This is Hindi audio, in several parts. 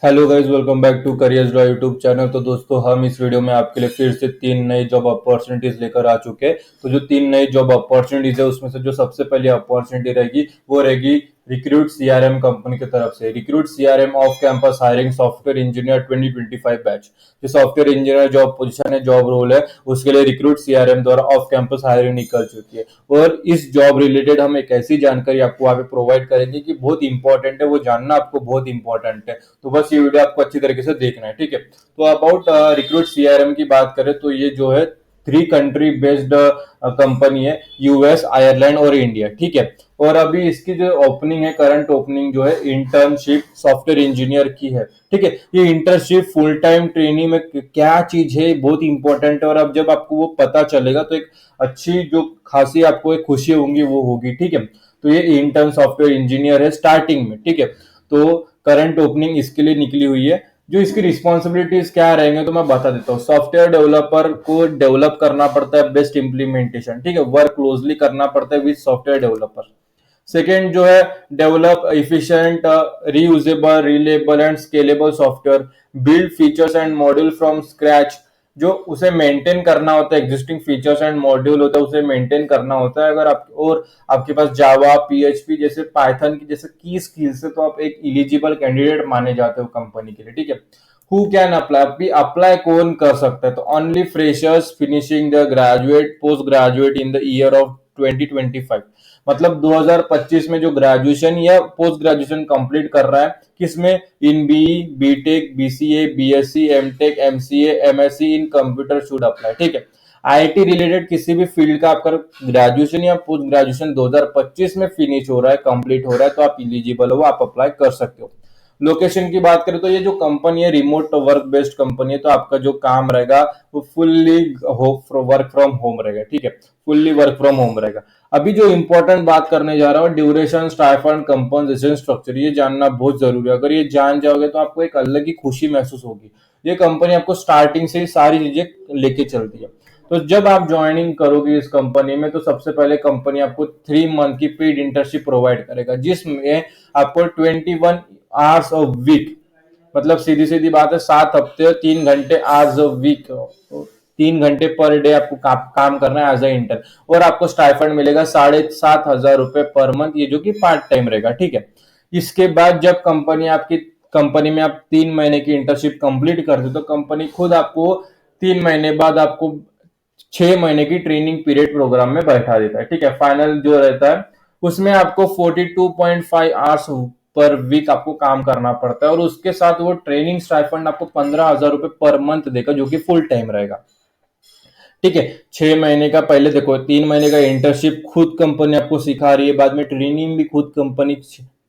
Hello guys, welcome back to careers draw YouTube channel. तो दोस्तों, हम इस वीडियो में आपके लिए फिर से तीन नई जॉब अपॉर्चुनिटीज लेकर आ चुके हैं। तो जो तीन नई जॉब अपॉर्चुनिटीज है उसमें से जो सबसे पहली अपॉर्चुनिटी रहेगी वो रहेगी रिक्रूट सीआरएम कंपनी की तरफ से। Recruit CRM of campus hiring software engineer 2025 batch. जो सॉफ्टवेयर इंजीनियर जॉब पोजीशन है, जॉब रोल है, उसके लिए रिक्रूट सीआरएम द्वारा ऑफ कैंपस हायरिंग निकल चुकी है। और इस जॉब रिलेटेड हम एक ऐसी जानकारी आपको वहां पे प्रोवाइड करेंगे कि बहुत इंपॉर्टेंट है, वो जानना आपको बहुत इंपॉर्टेंट है। तो बस ये वीडियो आपको अच्छी तरीके से देखना है, ठीक है। तो अबाउट रिक्रूट सीआरएम की बात करें तो ये जो है थ्री कंट्री बेस्ड कंपनी है, यूएस, आयरलैंड और इंडिया, ठीक है। और अभी इसकी जो ओपनिंग है, करंट ओपनिंग जो है इंटर्नशिप सॉफ्टवेयर इंजीनियर की है, ठीक है। ये इंटर्नशिप फुल टाइम ट्रेनिंग में क्या चीज है, बहुत इंपॉर्टेंट है। और अब जब आपको वो पता चलेगा तो एक अच्छी जो खासी आपको एक खुशी होंगी वो होगी, ठीक है। तो ये इंटर्न सॉफ्टवेयर इंजीनियर है स्टार्टिंग में, ठीक है। तो करंट ओपनिंग इसके लिए निकली हुई है। जो इसकी रिस्पॉन्सिबिलिटीज क्या रहेंगे तो मैं बता देता हूँ। सॉफ्टवेयर डेवलपर को डेवलप करना पड़ता है बेस्ट इंप्लीमेंटेशन, ठीक है। वर्क क्लोजली करना पड़ता है विद सॉफ्टवेयर डेवलपर। सेकेंड जो है, develop efficient, reusable, reliable and scalable software, build features and module from scratch. जो उसे मेंटेन करना होता है, एग्जिस्टिंग फीचर्स एंड मॉड्यूल होता है उसे मेंटेन करना होता है। अगर आप और आपके पास जावा, पीएचपी जैसे पाइथन की जैसे की स्किल्स है तो आप एक इलिजिबल कैंडिडेट माने जाते हो कंपनी के लिए, ठीक है। हु कैन अप्लाई, भी अप्लाई कौन कर सकता है तो only freshers finishing the graduate post graduate in the year of 2025। मतलब 2025 में जो ग्रेजुएशन या पोस्ट ग्रेजुएशन कंप्लीट कर रहा है, किसमें, in BE, BTech, BCA, BSc, MTech, MCA, MSc in computer should apply, ठीक है। आईटी रिलेटेड किसी भी फील्ड का आपका ग्रेजुएशन या पोस्ट ग्रेजुएशन 2025 में फिनिश हो रहा है, कंप्लीट हो रहा है तो आप इलिजिबल हो, आप अप्लाई कर सकते हो। लोकेशन की बात करें तो ये जो कंपनी है रिमोट वर्क बेस्ड कंपनी है, तो आपका जो काम रहेगा वो फुल्ली वर्क फ्रॉम होम रहेगा, ठीक है। फुल्ली वर्क फ्रॉम होम रहेगा। अभी जो इंपॉर्टेंट बात करने जा रहा हूँ, ड्यूरेशन, स्टाइपेंड, कंपनसेशन स्ट्रक्चर, ये जानना बहुत जरूरी है। अगर ये जान जाओगे तो आपको एक अलग ही खुशी महसूस होगी। ये कंपनी आपको स्टार्टिंग से ही सारी चीजें लेके चलती है। तो जब आप ज्वाइनिंग करोगे इस कंपनी में तो सबसे पहले कंपनी आपको 3 मंथ की पेड इंटर्नशिप प्रोवाइड करेगा, जिसमें आपको 21 आवर्स ऑफ वीक, मतलब सीधी सीधी बात है 7 हफ्ते 3 घंटे आज वीक, 3 घंटे पर डे आपको काम करना है एज ए इंटर्न। और आपको स्टाइफंड मिलेगा 7,500 रुपए पर मंथ, ये जो कि पार्ट टाइम रहेगा, ठीक है। इसके बाद जब कंपनी में आप 3 महीने की इंटर्नशिप कंप्लीट करते हो तो कंपनी खुद आपको 3 महीने बाद आपको 6 महीने की ट्रेनिंग पीरियड प्रोग्राम में बैठा देता है, ठीक है। फाइनल जो रहता है उसमें आपको 42.5 आवर्स पर वीक आपको काम करना पड़ता है। और उसके साथ वो ट्रेनिंग स्टाइफंड आपको 15,000 रुपए पर मंथ देगा, जो कि फुल टाइम रहेगा, ठीक है। 6 महीने का, पहले देखो 3 महीने का इंटर्नशिप खुद कंपनी आपको सिखा रही है, बाद में ट्रेनिंग भी खुद कंपनी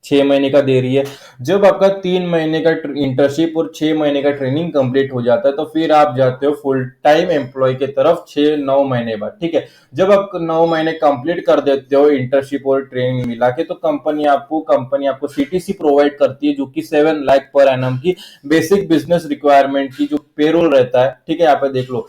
6 महीने का दे रही है। जब आपका 3 महीने का इंटर्नशिप और 6 महीने का ट्रेनिंग कंप्लीट हो जाता है तो फिर आप जाते हो फुल टाइम एम्प्लॉय की तरफ 6-9 महीने बाद, ठीक है। जब आप 9 महीने कंप्लीट कर देते हो इंटर्नशिप और ट्रेनिंग मिला के तो कंपनी आपको सीटीसी प्रोवाइड करती है, जो कि 7 लाख पर एनम की बेसिक बिजनेस रिक्वायरमेंट की जो पेरोल रहता है, ठीक है। यहाँ पे देख लो,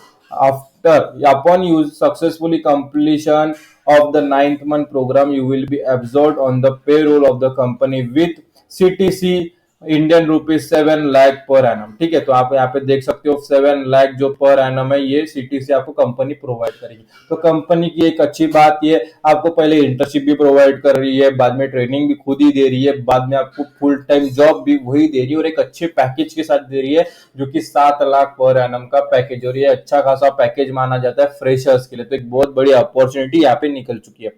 upon use successfully completion of the ninth month program, you will be absorbed on the payroll of the company with CTC ₹7 lakh per annum, ठीक है। तो आप यहाँ पे देख सकते हो 7 लाख जो पर एनम है ये सिटी से आपको कंपनी प्रोवाइड करेगी। तो कंपनी की एक अच्छी बात ये, आपको पहले इंटर्नशिप भी प्रोवाइड कर रही है, बाद में ट्रेनिंग भी खुद ही दे रही है, बाद में आपको फुल टाइम जॉब भी वही दे रही है और एक अच्छे पैकेज के साथ दे रही है, जो कि 7 लाख पर एनम का पैकेज। और ये अच्छा खासा पैकेज माना जाता है फ्रेशर्स के लिए। तो एक बहुत बड़ी अपॉर्चुनिटी यहाँ पे निकल चुकी है।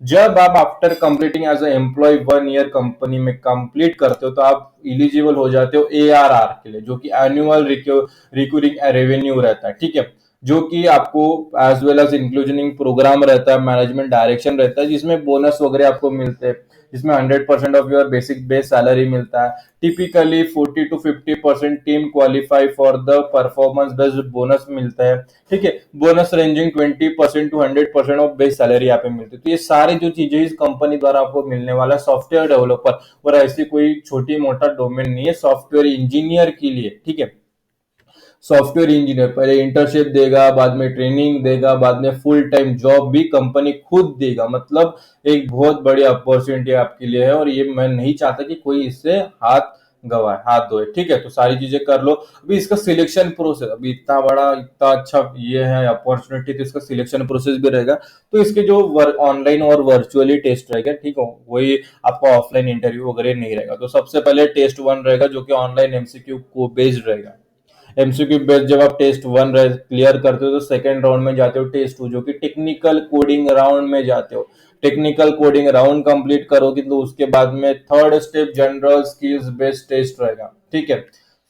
जब आप after completing as employ 1 year company में कंप्लीट करते हो तो आप इलिजिबल हो जाते हो एआरआर के लिए, जो कि एनुअल रिकरिंग रेवेन्यू रहता है, ठीक है। जो कि आपको एज वेल एज इंक्लूजनिंग प्रोग्राम रहता है, मैनेजमेंट डायरेक्शन रहता है, जिसमें बोनस वगैरह आपको मिलते हैं, जिसमें 100% of your basic base salary मिलता है। Typically 40 to 50% team qualify for the performance based bonus मिलता है, ठीक है। Bonus ranging 20% to 100% of base salary यहाँ पे मिलती है। तो ये सारी जो चीजें इस कंपनी द्वारा आपको मिलने वाला सॉफ्टवेयर डेवलपर, और ऐसी कोई छोटी मोटा डोमेन नहीं है सॉफ्टवेयर इंजीनियर के लिए, ठीक है। सॉफ्टवेयर इंजीनियर पहले इंटर्नशिप देगा, बाद में ट्रेनिंग देगा, बाद में फुल टाइम जॉब भी कंपनी खुद देगा। मतलब एक बहुत बड़ी अपॉर्चुनिटी आपके लिए है और ये मैं नहीं चाहता कि कोई इससे हाथ गवाए, हाथ धोए, ठीक है। तो सारी चीजें कर लो। अभी इसका सिलेक्शन प्रोसेस, अभी इतना बड़ा इतना अच्छा ये है अपॉर्चुनिटी, तो इसका सिलेक्शन प्रोसेस भी रहेगा। तो इसके जो ऑनलाइन और वर्चुअली टेस्ट रहेगा, ठीक है, वही आपका ऑफलाइन इंटरव्यू वगैरह नहीं रहेगा। तो सबसे पहले टेस्ट 1 रहेगा जो कि ऑनलाइन एमसीक्यू को बेस्ड रहेगा। एमसीक्यू बेस्ड जब आप टेस्ट 1 क्लियर करते हो तो सेकेंड राउंड में जाते हो टेस्ट 2 जो कि टेक्निकल कोडिंग राउंड में जाते हो। टेक्निकल कोडिंग राउंड कंप्लीट करोगे तो उसके बाद में third step general skills based test रहेगा, ठीक है।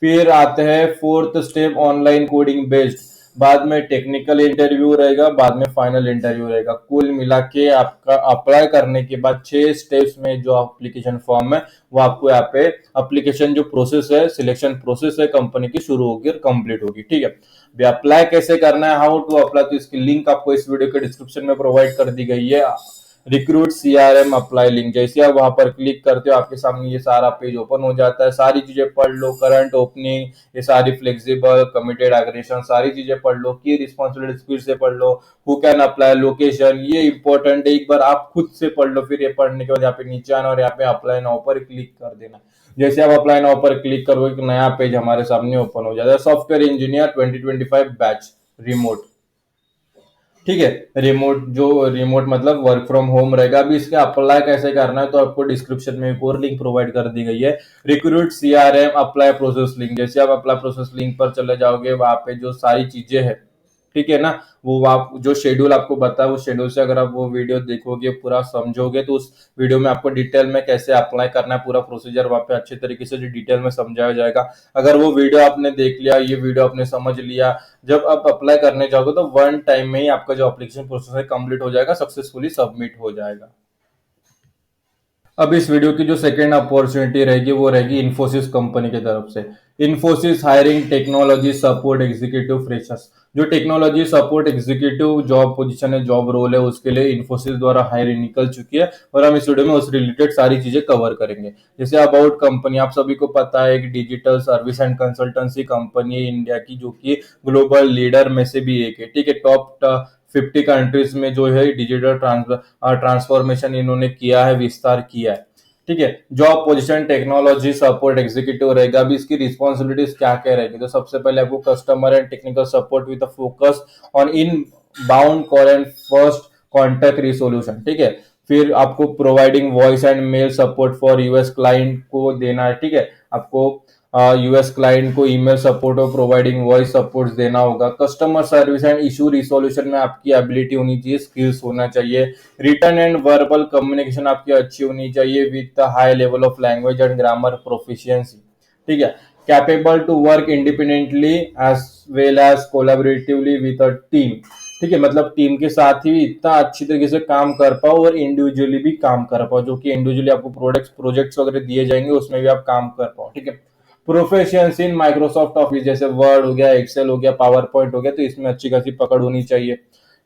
फिर आते हैं fourth step online coding based, बाद में टेक्निकल इंटरव्यू रहेगा, बाद में फाइनल इंटरव्यू रहेगा। कुल मिला के आपका अप्लाई करने के बाद 6 स्टेप्स में जो एप्लीकेशन फॉर्म है वो आपको यहाँ पे एप्लीकेशन जो प्रोसेस है, सिलेक्शन प्रोसेस है कंपनी की, शुरू होगी और कंप्लीट होगी, ठीक है। अभी अप्लाई कैसे करना है, हाउ टू अप्लाई, तो इसकी लिंक आपको इस वीडियो के डिस्क्रिप्शन में प्रोवाइड कर दी गई है। रिक्रूट सीआरएम अप्लाई लिंक, जैसे आप वहां पर क्लिक करते हो आपके सामने ये सारा पेज ओपन हो जाता है। सारी चीजें पढ़ लो, करंट ओपनिंग, ये सारी फ्लेक्सिबल कमिटेड एग्रीगेशन, सारी चीजें पढ़ लो, की रिस्पॉन्सिबिलिटी फिर से पढ़ लो, हु कैन अप्लाई, लोकेशन, ये इंपॉर्टेंट है, एक बार आप खुद से पढ़ लो। फिर ये पढ़ने के बाद यहाँ पे नीचे आना और यहाँ पे अप्लाई नाउ पर क्लिक कर देना। जैसे आप अप्लाई नाउ पर क्लिक करोगे एक नया पेज हमारे सामने ओपन हो जाता है। सॉफ्टवेयर इंजीनियर 2025 बैच रिमोट, ठीक है। रिमोट मतलब वर्क फ्रॉम होम रहेगा। अभी इसके अप्लाई कैसे करना है तो आपको डिस्क्रिप्शन में एक और लिंक प्रोवाइड कर दी गई है, recruit CRM apply process link. जैसे आप अप्लाई प्रोसेस लिंक पर चले जाओगे वहां पे जो सारी चीजें है, ठीक है ना, वो आप जो शेड्यूल आपको बताया उस शेड्यूल से अगर आप वो वीडियो देखोगे, पूरा समझोगे, तो उस वीडियो में आपको डिटेल में कैसे अप्लाई करना है पूरा प्रोसीजर वहां पे अच्छे तरीके से डिटेल में समझाया जाएगा। अगर वो वीडियो आपने देख लिया, ये वीडियो आपने समझ लिया, जब आप अप्लाई करने जाओगे तो 1 टाइम में ही आपका जो एप्लीकेशन प्रोसेस है कंप्लीट हो जाएगा, सक्सेसफुली सबमिट हो जाएगा। अब इस वीडियो की जो सेकेंड अपॉर्चुनिटी रहेगी वो रहेगी इन्फोसिस कंपनी की तरफ से। Infosys hiring technology support executive freshers, जो technology support executive job position है, जॉब रोल है, उसके लिए इन्फोसिस द्वारा हायरिंग निकल चुकी है और हम इस वीडियो में उस रिलेटेड सारी चीजें कवर करेंगे। जैसे अबाउट कंपनी, आप सभी को पता है एक digital service and consultancy company है इंडिया की, जो कि ग्लोबल लीडर में से भी एक है, ठीक है। टॉप 50 कंट्रीज में जो है डिजिटल ट्रांसफॉर्मेशन इन्होंने किया है, विस्तार किया है, ठीक है। Job position technology support executive रहेगा। अभी इसकी रिस्पॉन्सिबिलिटीज क्या क्या रहेगी, तो सबसे पहले आपको customer and technical support with focus on inbound call and first contact resolution, ठीक है। फिर आपको providing voice and mail support for US client को देना है, ठीक है। आपको यूएस क्लाइंट को ईमेल सपोर्ट और प्रोवाइडिंग वॉइस सपोर्ट देना होगा। Customer service and issue resolution में आपकी एबिलिटी होनी चाहिए, स्किल्स होना चाहिए। रिटर्न एंड वर्बल कम्युनिकेशन आपकी अच्छी होनी चाहिए with high level of language and grammar proficiency, ठीक है। Capable to work independently as well as collaboratively with a team, ठीक है। मतलब टीम के साथ ही इतना अच्छी तरीके से काम कर पाओ और इंडिविजुअली भी काम कर पाओ, जो कि इंडिविजुअली आपको प्रोजेक्ट्स वगैरह दिए जाएंगे उसमें भी आप काम कर पाओ, ठीक है। प्रोफेशंस इन माइक्रोसॉफ्ट ऑफिस, जैसे वर्ड हो गया, एक्सेल हो गया, पावर पॉइंट हो गया, तो इसमें अच्छी खासी पकड़ होनी चाहिए,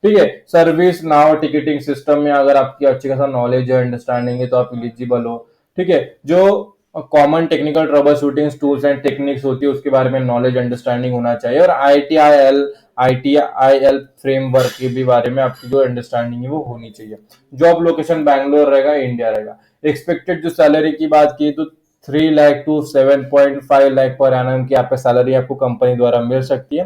ठीक है। सर्विस नाउ टिकटिंग सिस्टम में अगर आपकी अच्छी खासा नॉलेज है, अंडरस्टैंडिंग है, तो आप एलिजिबल हो, ठीक है। जो common technical trouble shooting tools and techniques होती है उसके बारे में नॉलेज अंडरस्टैंडिंग होना चाहिए, और आईटीआईएल फ्रेमवर्क के भी बारे में आपकी जो अंडरस्टैंडिंग है वो होनी चाहिए। जॉब लोकेशन बैंगलोर रहेगा, इंडिया रहेगा। एक्सपेक्टेड जो सैलरी की बात की तो 3 lakh to 7.5 lakh per annum की आप पे सैलरी आपको कंपनी द्वारा मिल सकती है।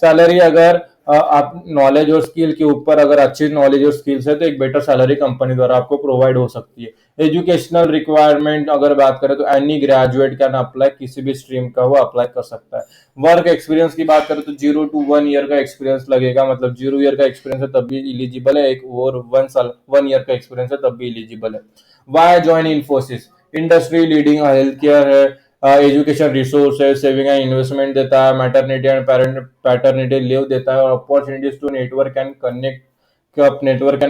सैलरी अगर आप नॉलेज और स्किल के ऊपर, अगर अच्छी नॉलेज और स्किल्स है तो एक बेटर सैलरी कंपनी द्वारा आपको प्रोवाइड हो सकती है। एजुकेशनल रिक्वायरमेंट अगर बात करें तो एनी ग्रेजुएट कैन अप्लाई, किसी भी स्ट्रीम का वो अप्लाई कर सकता है। वर्क एक्सपीरियंस की बात करें तो 0 to 1 ईयर का एक्सपीरियंस लगेगा, मतलब 0 ईयर का एक्सपीरियंस है तब भी इलिजिबल है, एक और 1 ईयर का एक्सपीरियंस है तब भी इलिजिबल है। Why join Infosys, industry leading health care है, एजुकेशन रिसोर्स है, सेविंग एंड इन्वेस्टमेंट देता है, मैटरनिटी एंड पैटर्निटी लीव देता है, और opportunities to network and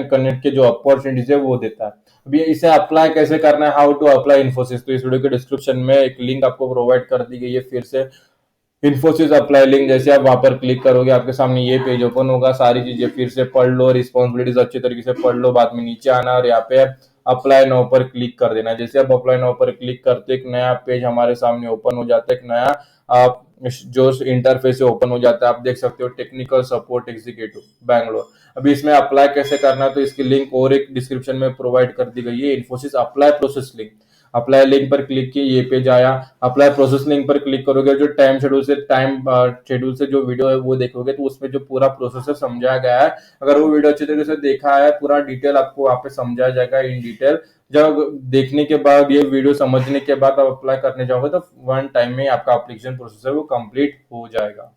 connect के जो अपॉर्चुनिटीज है वो देता है। अभी इसे अप्लाई कैसे करना है, हाउ टू अप्लाई इन्फोसिस, तो इस वीडियो के डिस्क्रिप्शन में एक लिंक आपको प्रोवाइड कर दी गई है, फिर से इन्फोसिस अप्लाई लिंक। जैसे आप वहां पर क्लिक करोगे आपके सामने ये पेज ओपन होगा, सारी चीजें फिर से पढ़ लो, रिस्पॉन्सिबिलिटीज अच्छी तरीके से पढ़ लो, बाद में नीचे आना और यहाँ पे अप्लाई नाउ पर क्लिक कर देना। जैसे आप अप्लाई नाउ पर क्लिक करते एक नया पेज हमारे सामने ओपन हो जाता है, एक नया आप जो इंटरफेस ओपन हो जाता है, आप देख सकते हो टेक्निकल सपोर्ट एग्जीक्यूटिव बैंगलोर। अभी इसमें अप्लाई कैसे करना है तो इसकी लिंक और एक डिस्क्रिप्शन में प्रोवाइड कर दी गई है, Infosys apply process link. Apply link पर क्लिक किए, ये पेज आया। अप्लाई प्रोसेस लिंक पर क्लिक करोगे, जो टाइम शेड्यूल से जो वीडियो है वो देखोगे तो उसमें जो पूरा प्रोसेस है समझाया गया है। अगर वो वीडियो अच्छी तरीके से देखा है, पूरा डिटेल आपको वहाँ पे समझाया जाएगा इन डिटेल। जब देखने के बाद, ये वीडियो समझने के बाद आप अप्लाई करने जाओगे तो वन टाइम में आपका एप्लीकेशन प्रोसेस है वो कंप्लीट हो जाएगा।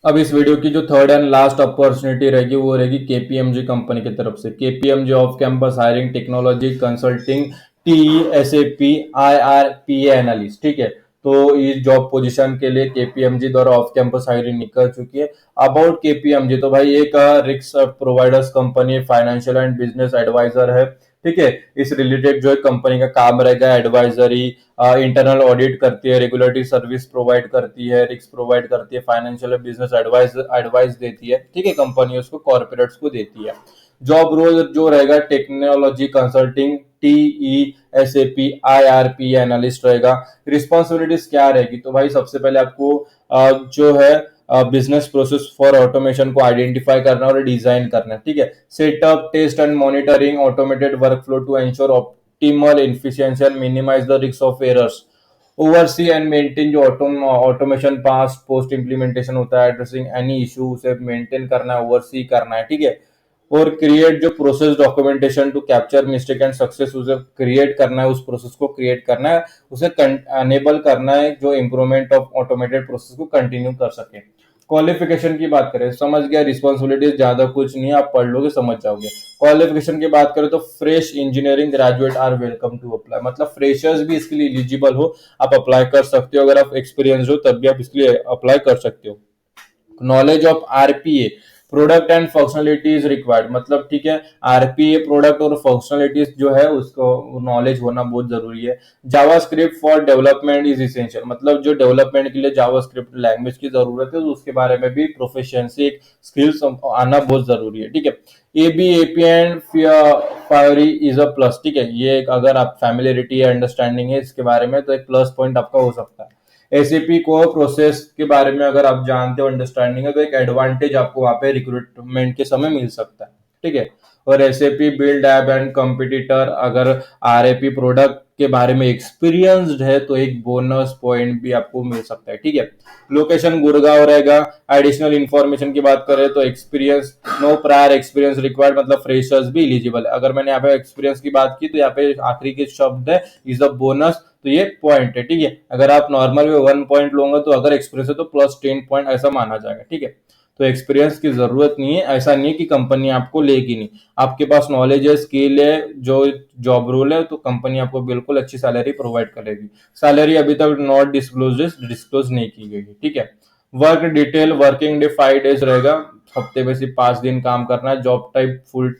अब इस वीडियो की जो थर्ड एंड लास्ट अपॉर्चुनिटी रहेगी वो रहेगी केपीएमजी कंपनी की तरफ से। KPMG off campus hiring technology consulting T SAP IRPA analyst, ठीक है। तो इस जॉब पोजीशन के लिए केपीएमजी द्वारा ऑफ कैंपस हायरिंग निकल चुकी है। अबाउट केपीएमजी, तो भाई एक risk providers company, financial and business advisor है, ठीक है। इस रिलेटेड जो है कंपनी का काम रहेगा एडवाइजरी, इंटरनल ऑडिट करती है, रेगुलेटरी सर्विस प्रोवाइड करती है, रिस्क प्रोवाइड करती है, फाइनेंशियल बिजनेस एडवाइस देती है, ठीक है, कंपनी उसको कॉर्पोरेट्स को देती है। जॉब रोल जो रहेगा technology consulting TESAP IRP analyst रहेगा। रिस्पॉन्सिबिलिटीज क्या रहेगी, तो भाई सबसे पहले आपको जो है बिजनेस प्रोसेस फॉर ऑटोमेशन को आइडेंटिफाई करना और डिजाइन करना, ठीक है। Setup test and monitoring automated workflow to ensure optimal efficiency and minimize the risk of errors. Oversee and maintain जो ऑटोमेशन पास पोस्ट इंप्लीमेंटेशन होता है, एड्रेसिंग एनी इशू, उसे मेंटेन करना है, ओवरसी करना है, ठीक है। और क्रिएट जो process documentation to capture mistake and success, उसे क्रिएट करना है, उस प्रोसेस को क्रिएट करना है, उसे अनेबल करना है जो इंप्रूवमेंट ऑफ ऑटोमेटेड प्रोसेस को कंटिन्यू कर सके। क्वालिफिकेशन की बात करें, समझ गया, रिस्पॉन्सिबिलिटीज ज्यादा कुछ नहीं है, आप पढ़ लोगे समझ जाओगे। क्वालिफिकेशन की बात करें तो fresh engineering graduate are welcome to apply, मतलब फ्रेशर्स भी इसके लिए एलिजिबल हो, आप अप्लाई कर सकते हो। अगर आप एक्सपीरियंस हो तब भी आप इसके लिए अप्लाई कर सकते हो। Knowledge of RPA product and functionalities required, मतलब ठीक है, आरपीए प्रोडक्ट और फंक्शनलिटीज जो है उसको नॉलेज होना बहुत जरूरी है। JavaScript for development is essential, मतलब जो डेवलपमेंट के लिए जावास्क्रिप्ट लैंग्वेज की जरूरत है तो उसके बारे में भी प्रोफिशिएंसी स्किल्स आना बहुत जरूरी है, ठीक है। ABAP and Fiori is a plus, ठीक है, ये अगर आप फैमिलियरिटी या अंडरस्टैंडिंग है इसके बारे में तो एक प्लस पॉइंट आपका हो सकता है। एसीपी को प्रोसेस के बारे में अगर आप जानते हो, अंडरस्टैंडिंग है, तो एक एडवांटेज आपको वहां पे रिक्रूटमेंट के समय मिल सकता है, ठीक है। और SAP build app and competitor, अगर आरएपी प्रोडक्ट के बारे में एक्सपीरियंस्ड है तो एक बोनस पॉइंट भी आपको मिल सकता है, ठीक है। लोकेशन गुड़गांव रहेगा। एडिशनल इंफॉर्मेशन की बात करें तो experience, no prior experience required, मतलब फ्रेशर्स भी एलिजिबल है। अगर मैंने यहाँ पे एक्सपीरियंस की बात की तो यहाँ पे आखिरी के शब्द है इज अ बोनस, तो ये पॉइंट है, ठीक है। अगर आप नॉर्मल में 1 पॉइंट लोगे तो अगर एक्सपीरियंस है तो प्लस 10 पॉइंट ऐसा माना जाएगा, ठीक है। तो एक्सपीरियंस की जरूरत नहीं है, ऐसा नहीं है कि कंपनी आपको लेगी नहीं, आपके पास नॉलेज है, स्किल है, जो जॉब रोल है तो कंपनी आपको बिल्कुल अच्छी सैलरी प्रोवाइड करेगी। सैलरी अभी तक नॉट डिस्क्लोज नहीं की गई है, ठीक है। Work detail, working day 5 days रहेगा, हफ्ते में सिर्फ 5 दिन काम करना है। Job type full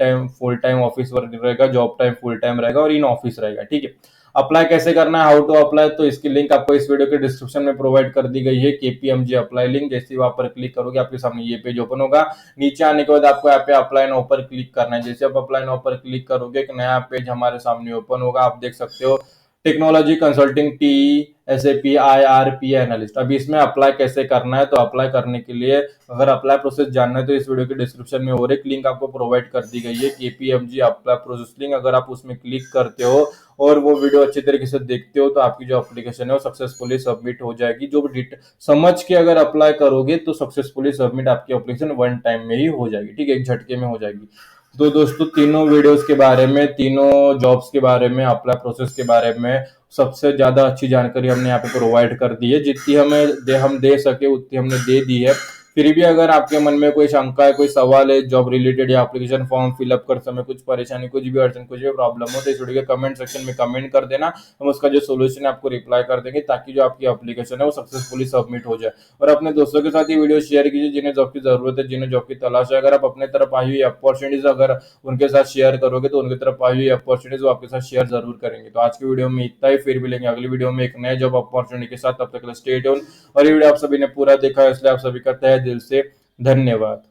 time office work रहेगा, जॉब टाइम फुल टाइम रहेगा और इन ऑफिस रहेगा, ठीक है। अप्लाई कैसे करना है, हाउ टू अप्लाई, तो इसकी लिंक आपको इस वीडियो के डिस्क्रिप्शन में प्रोवाइड कर दी गई है, केपीएमजी अप्लाई लिंक। जैसे वहां पर क्लिक करोगे आपके सामने ये पेज ओपन होगा। नीचे आने के बाद आपको यहाँ पे अप्लाई नाउ पर क्लिक करना है। जैसे आप अप्लाई नाउ पर क्लिक करोगे एक नया पेज हमारे सामने ओपन होगा, आप देख सकते हो technology consulting TESAP IRP analyst. अभी इसमें अप्लाई कैसे करना है, तो अप्लाई करने के लिए अगर अप्लाई प्रोसेस जानना है तो इस वीडियो के डिस्क्रिप्शन में और एक लिंक आपको प्रोवाइड कर दी गई है, केपीएमजी अप्लाई प्रोसेस लिंक। अगर आप उसमें क्लिक करते हो और वो वीडियो अच्छी तरीके से देखते हो तो आपकी जो एप्लीकेशन है वो सक्सेसफुली सबमिट हो जाएगी। जो समझ के अगर अप्लाई करोगे तो सक्सेसफुली सबमिट आपकी एप्लीकेशन 1 टाइम में ही हो जाएगी, ठीक है, एक झटके में हो जाएगी। तो दोस्तों तीनों वीडियोस के बारे में, तीनों जॉब्स के बारे में, अप्लाई प्रोसेस के बारे में सबसे ज्यादा अच्छी जानकारी हमने यहाँ पे प्रोवाइड कर दी है। जितनी हम दे सके उतनी हमने दे दी है। फिर भी अगर आपके मन में कोई शंका है, कोई सवाल है जॉब रिलेटेड या एप्लीकेशन फॉर्म फिलअप करते समय कुछ परेशानी, कुछ भी अड़चन, कुछ भी प्रॉब्लम हो तो इस वीडियो के कमेंट सेक्शन में कमेंट कर देना, हम उसका जो सोल्यूशन है आपको रिप्लाई कर देंगे ताकि जो आपकी एप्लीकेशन है वो सक्सेसफुली सबमिट हो जाए। और अपने दोस्तों के साथ ये वीडियो शेयर कीजिए जिन्हें जॉब की जरूरत है, जिन्हें जॉब की तलाश है। अगर आप अपने तरफ आई हुई अपॉर्चुनिटीज अगर उनके साथ शेयर करोगे तो उनकी तरफ आई हुई अपॉर्चुनिटीज वो आपके साथ शेयर जरूर करेंगे। तो आज की वीडियो में इतना ही, फिर मिलेंगे अगली वीडियो में एक नए जॉब अपॉर्चुनिटी के साथ, तब तक स्टे ट्यून। और ये वीडियो आप सभी ने पूरा देखा है इसलिए आप सभी का तहे दिल से धन्यवाद।